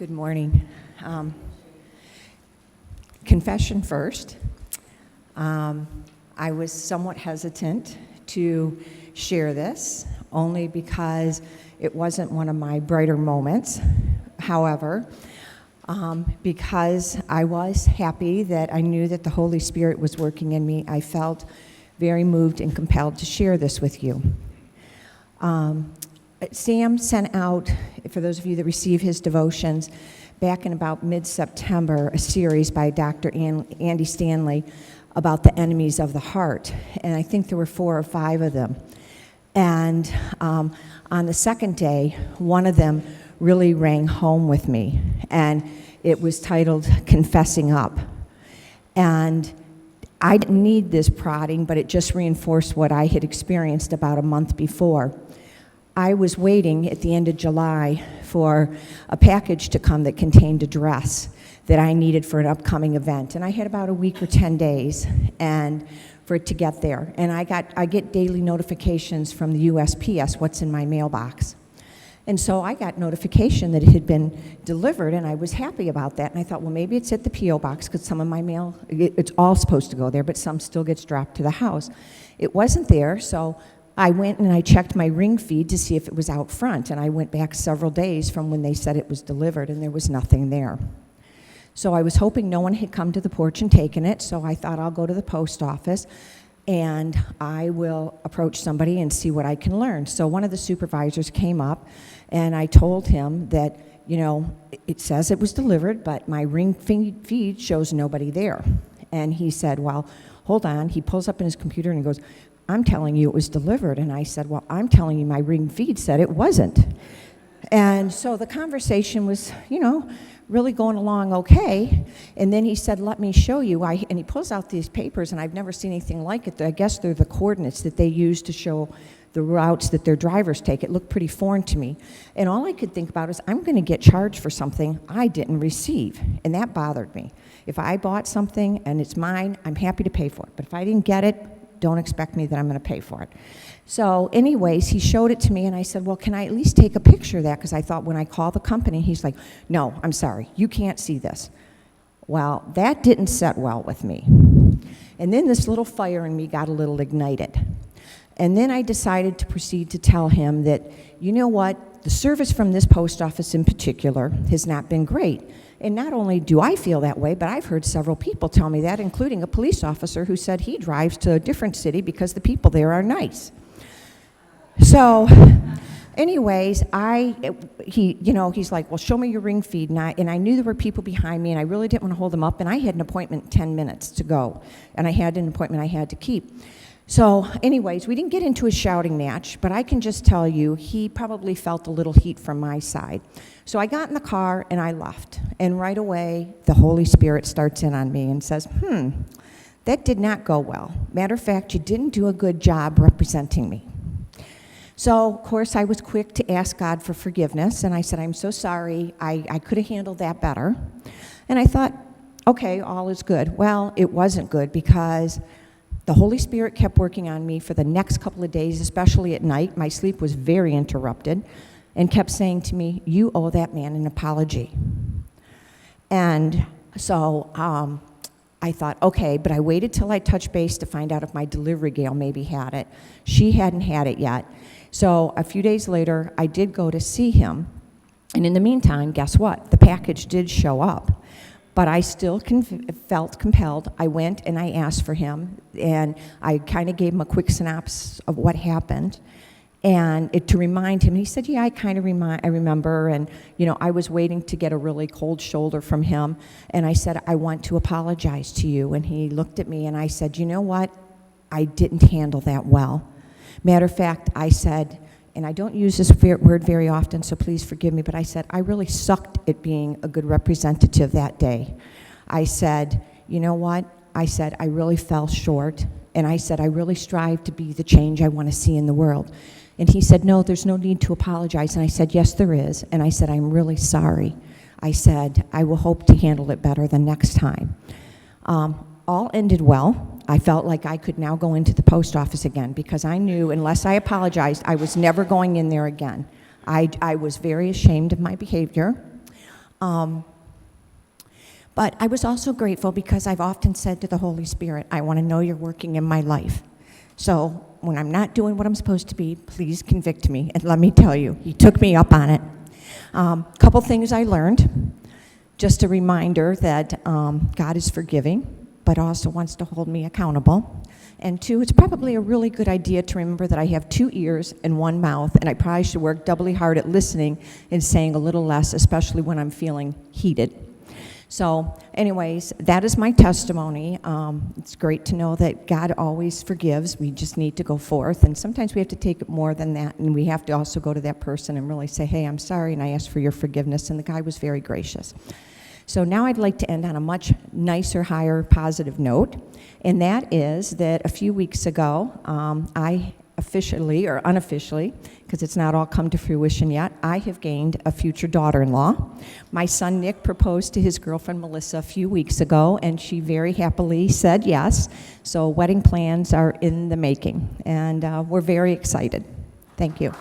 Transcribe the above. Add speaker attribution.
Speaker 1: Good morning. Confession first. I was somewhat hesitant to share this, only because it wasn't one of my brighter moments. However, because I was happy that I knew that the Holy Spirit was working in me, I felt very moved and compelled to share this with you. Sam sent out, for those of you that receive his devotions, back in about mid-September, a series by Dr. Andy Stanley about the enemies of the heart. And I think there were 4 or 5 of them. And on the second day, one of them really rang home with me. And it was titled Confessing Up. And I didn't need this prodding, but it just reinforced what I had experienced about a month before. I was waiting at the end of July for a package to come that contained a dress that I needed for an upcoming event. And I had about a week or 10 days and for it to get there. And I get daily notifications from the USPS, what's in my mailbox. And so I got notification that it had been delivered, and I was happy about that. And I thought, well, maybe it's at the P.O. box, because some of my mail, it's all supposed to go there, but some still gets dropped to the house. It wasn't there, so I went and I checked my ring feed to see if it was out front, and I went back several days from when they said it was delivered, and there was nothing there. So I was hoping no one had come to the porch and taken it, so I thought I'll go to the post office, and I will approach somebody and see what I can learn. So one of the supervisors came up, and I told him that, you know, it says it was delivered, but my ring feed shows nobody there. And he said, well, hold on. He pulls up in his computer and he goes, I'm telling you it was delivered. And I said, well, I'm telling you my ring feed said it wasn't. And so the conversation was, you know, really going along okay. And then he said, let me show you. And he pulls out these papers, and I've never seen anything like it. I guess they're the coordinates that they use to show the routes that their drivers take. It looked pretty foreign to me. And all I could think about is, I'm going to get charged for something I didn't receive. And that bothered me. If I bought something and it's mine, I'm happy to pay for it. But if I didn't get it, don't expect me that I'm going to pay for it. So anyways, he showed it to me, and I said, well, can I at least take a picture of that? Because I thought when I call the company, he's like, no, I'm sorry, you can't see this. Well, that didn't set well with me. And then this little fire in me got a little ignited. And then I decided to proceed to tell him that, you know what, the service from this post office in particular has not been great. And not only do I feel that way, but I've heard several people tell me that, including a police officer who said he drives to a different city because the people there are nice. So anyways, he's like, well, show me your ring feed. And I knew there were people behind me, and I really didn't want to hold them up. And I had an appointment in 10 minutes to go, and I had an appointment I had to keep. So anyways, we didn't get into a shouting match, but I can just tell you he probably felt a little heat from my side. So I got in the car and I left. And right away, the Holy Spirit starts in on me and says, that did not go well. Matter of fact, you didn't do a good job representing me. So, of course, I was quick to ask God for forgiveness, and I said, I'm so sorry, I could have handled that better. And I thought, okay, all is good. Well, it wasn't good, because the Holy Spirit kept working on me for the next couple of days, especially at night. My sleep was very interrupted, and kept saying to me, you owe that man an apology. And so I thought, okay, but I waited till I touched base to find out if my delivery gal maybe had it. She hadn't had it yet. So a few days later, I did go to see him. And in the meantime, guess what? The package did show up. But I still felt compelled. I went and I asked for him, and I kind of gave him a quick synopsis of what happened, and to remind him. He said, yeah, I remember, and you know, I was waiting to get a really cold shoulder from him, and I said, I want to apologize to you. And he looked at me, and I said, you know what? I didn't handle that well. Matter of fact, I said, and I don't use this word very often, so please forgive me, but I said, I really sucked at being a good representative that day. I said, you know what? I said, I really fell short, and I said, I really strive to be the change I want to see in the world. And he said, no, there's no need to apologize. And I said, yes, there is. And I said, I'm really sorry. I said, I will hope to handle it better the next time. All ended well. I felt like I could now go into the post office again, because I knew unless I apologized, I was never going in there again. I was very ashamed of my behavior. But I was also grateful because I've often said to the Holy Spirit, I want to know you're working in my life. So when I'm not doing what I'm supposed to be, please convict me. And let me tell you, he took me up on it. Couple things I learned. Just a reminder that God is forgiving, but also wants to hold me accountable. And two, it's probably a really good idea to remember that I have 2 ears and 1 mouth, and I probably should work doubly hard at listening and saying a little less, especially when I'm feeling heated. So anyways, that is my testimony. It's great to know that God always forgives. We just need to go forth, and sometimes we have to take it more than that, and we have to also go to that person and really say, hey, I'm sorry, and I ask for your forgiveness, and the guy was very gracious. So now I'd like to end on a much nicer, higher, positive note, and that is that a few weeks ago, I officially, or unofficially, because it's not all come to fruition yet, I have gained a future daughter-in-law. My son Nick proposed to his girlfriend Melissa a few weeks ago, and she very happily said yes. So wedding plans are in the making, and we're very excited. Thank you.